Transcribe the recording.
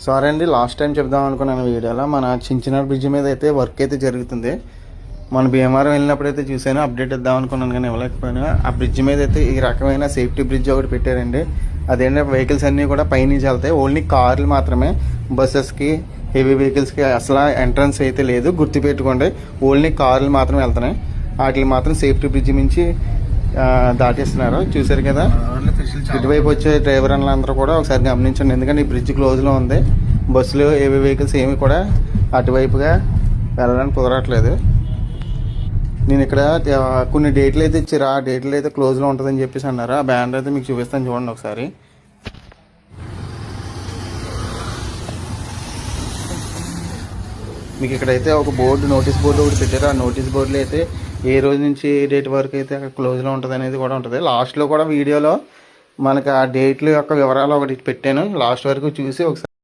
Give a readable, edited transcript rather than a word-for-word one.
Sorry అండి, last time చెప్దాం అనుకున్నాను వీడియోలో. మన చించినార్ బ్రిడ్జ్ మీద అయితే వర్క్ అయితే జరుగుతుంది. మన భీమవరం వెళ్ళినప్పుడు అయితే చూసాను, అప్డేట్ ఇద్దాం అనుకున్నాను కానీ ఇవ్వలేకపోయాను. ఆ బ్రిడ్జ్ మీద అయితే ఈ రకమైన సేఫ్టీ బ్రిడ్జ్ ఒకటి పెట్టారండి. అదేంటంటే వెహికల్స్ అన్నీ కూడా పైనుంచి వెళ్తాయి, ఓన్లీ కార్లు మాత్రమే. బస్సెస్కి, హెవీ వెహికల్స్కి అసలు ఎంట్రన్స్ అయితే లేదు, గుర్తుపెట్టుకోండి. ఓన్లీ కార్లు మాత్రమే వెళ్తున్నాయి. వాటికి మాత్రం సేఫ్టీ బ్రిడ్జ్ నుంచి దాటేస్తున్నారు. చూసారు కదా, ఇటువైపు వచ్చే డ్రైవర్ అందరూ కూడా ఒకసారి గమనించండి, ఎందుకంటే ఈ బ్రిడ్జ్ క్లోజ్లో ఉంది. బస్సులు, హెవీ వెహికల్స్ ఏమి కూడా అటువైపుగా వెళ్ళడానికి కుదరట్లేదు. నేను ఇక్కడ కొన్ని డేట్లు అయితే ఇచ్చారు, ఆ డేట్లు అయితే క్లోజ్లో ఉంటుందని చెప్పేసి అన్నారు. ఆ బ్యానర్ అయితే మీకు చూపిస్తాను, చూడండి ఒకసారి. మీకు ఇక్కడైతే ఒక బోర్డు, నోటీస్ బోర్డు ఒకటి పెట్టారు. ఆ నోటీస్ బోర్డులో అయితే ఏ రోజు నుంచి ఏ డేట్ వరకు అయితే అక్కడ క్లోజ్లో ఉంటుంది అనేది కూడా ఉంటుంది. లాస్ట్లో కూడా వీడియోలో మనకు ఆ డేట్ల యొక్క వివరాలు ఒకటి పెట్టాను, లాస్ట్ వరకు చూసి ఒకసారి